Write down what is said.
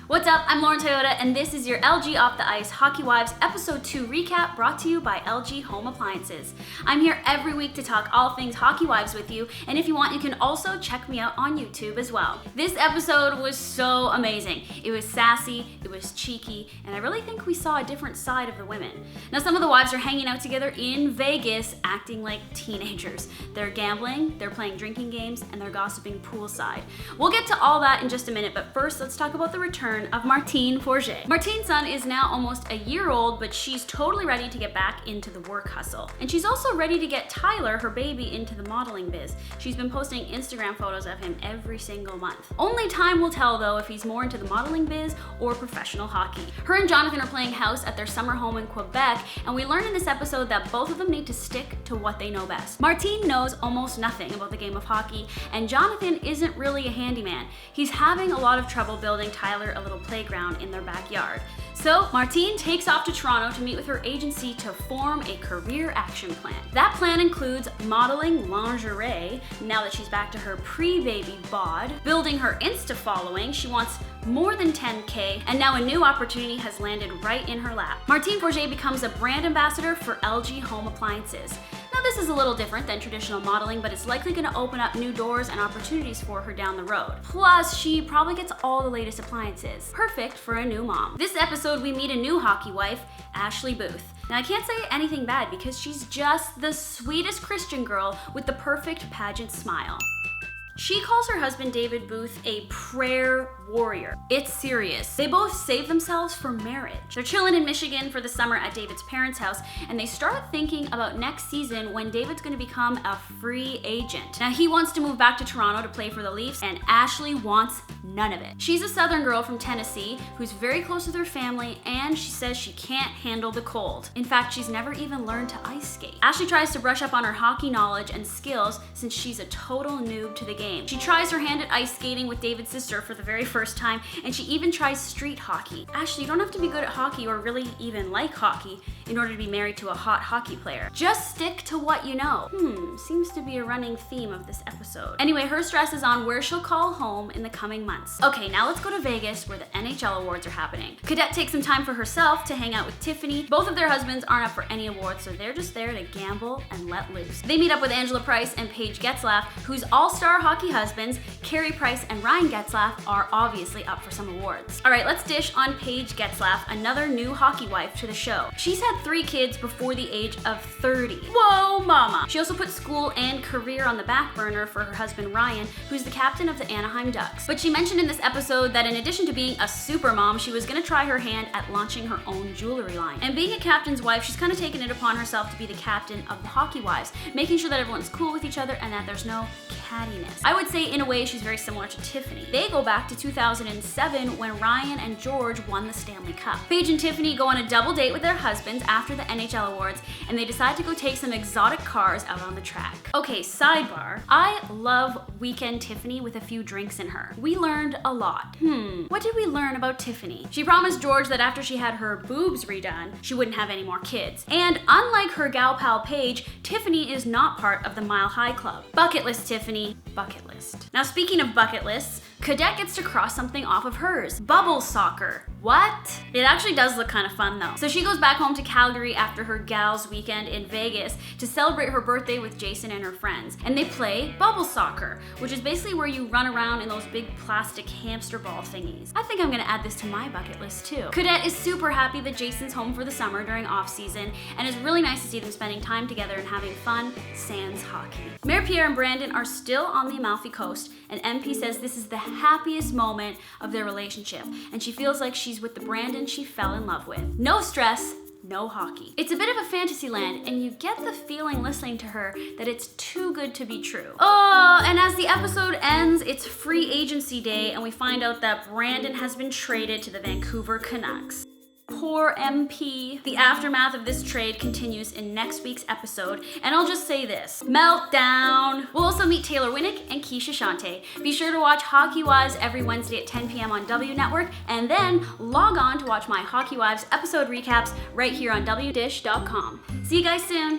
What's up? I'm Lauren Toyota, and this is your LG Off the Ice Hockey Wives Episode 2 recap brought to you by LG Home Appliances. I'm here every week to talk all things Hockey Wives with you, and if you want, you can also check me out on YouTube as well. This episode was so amazing. It was sassy, it was cheeky, and I really think we saw a different side of the women. Now, some of the wives are hanging out together in Vegas, acting like teenagers. They're gambling, they're playing drinking games, and they're gossiping poolside. We'll get to all that in just a minute, but first, let's talk about the return of Martine Porsha. Martine's son is now almost a year old, but she's totally ready to get back into the work hustle. And she's also ready to get Tyler, her baby, into the modeling biz. She's been posting Instagram photos of him every single month. Only time will tell, though, if he's more into the modeling biz or professional hockey. Her and Jonathan are playing house at their summer home in Quebec, and we learn in this episode that both of them need to stick to what they know best. Martine knows almost nothing about the game of hockey, and Jonathan isn't really a handyman. He's having a lot of trouble building Tyler a little playground in their backyard. So Martine takes off to Toronto to meet with her agency to form a career action plan. That plan includes modeling lingerie now that she's back to her pre-baby bod, building her Insta following. She wants more than 10K, and now a new opportunity has landed right in her lap. Martine Porsha becomes a brand ambassador for LG Home Appliances. Now, this is a little different than traditional modeling, but it's likely going to open up new doors and opportunities for her down the road. Plus, she probably gets all the latest appliances. Perfect for a new mom. This episode, we meet a new hockey wife, Ashley Booth. Now, I can't say anything bad because she's just the sweetest Christian girl with the perfect pageant smile. She calls her husband David Booth a prayer warrior. It's serious. They both save themselves for marriage. They're chilling in Michigan for the summer at David's parents' house, and they start thinking about next season when David's gonna become a free agent. Now, he wants to move back to Toronto to play for the Leafs, and Ashley wants none of it. She's a Southern girl from Tennessee who's very close with her family, and she says she can't handle the cold. In fact, she's never even learned to ice skate. Ashley tries to brush up on her hockey knowledge and skills since she's a total noob to the game. She tries her hand at ice skating with David's sister for the very first time, and she even tries street hockey. Ashley, you don't have to be good at hockey or really even like hockey in order to be married to a hot hockey player. Just stick to what you know. Seems to be a running theme of this episode. Anyway, her stress is on where she'll call home in the coming months. Okay, now let's go to Vegas where the NHL awards are happening. Cadet takes some time for herself to hang out with Tiffany. Both of their husbands aren't up for any awards, so they're just there to gamble and let loose. They meet up with Angela Price and Paige Getzlaf, whose all-star hockey husbands, Carey Price and Ryan Getzlaf, are obviously up for some awards. All right, let's dish on Paige Getzlaf, another new hockey wife to the show. She's had 3 kids before the age of 30. Whoa, mama! She also put school and career on the back burner for her husband Ryan, who's the captain of the Anaheim Ducks. But she mentioned in this episode that in addition to being a super mom, she was gonna try her hand at launching her own jewelry line. And being a captain's wife, she's kind of taken it upon herself to be the captain of the hockey wives, making sure that everyone's cool with each other and that there's no cattiness. I would say in a way she's very similar to Tiffany. They go back to 2007 when Ryan and George won the Stanley Cup. Paige and Tiffany go on a double date with their husbands after the NHL awards, and they decide to go take some exotic cars out on the track. Okay, sidebar. I love Weekend Tiffany with a few drinks in her. We learned a lot. What did we learn about Tiffany? She promised George that after she had her boobs redone, she wouldn't have any more kids. And unlike her gal pal Paige, Tiffany is not part of the Mile High Club. Bucket list, Tiffany. Bucket list. Now, speaking of bucket lists, Cadet gets to cross something off of hers. Bubble soccer. What? It actually does look kind of fun though. So she goes back home to Calgary after her gals weekend in Vegas to celebrate her birthday with Jason and her friends. And they play bubble soccer, which is basically where you run around in those big plastic hamster ball thingies. I think I'm gonna add this to my bucket list too. Cadet is super happy that Jason's home for the summer during off season, and it's really nice to see them spending time together and having fun sans hockey. Mayor Pierre and Brandon are still on the Amalfi Coast, and MP says this is the happiest moment of their relationship, and she feels like she's with the Brandon she fell in love with. No stress, no hockey. It's a bit of a fantasy land, and you get the feeling listening to her that it's too good to be true. Oh, and as the episode ends, it's free agency day, and we find out that Brandon has been traded to the Vancouver Canucks. Poor MP. The aftermath of this trade continues in next week's episode, and I'll just say this: meltdown. We'll also meet Taylor Winnick and Keisha Shante. Be sure to watch Hockey Wives every Wednesday at 10 p.m. on W Network, and then log on to watch my Hockey Wives episode recaps right here on WDish.com. See you guys soon.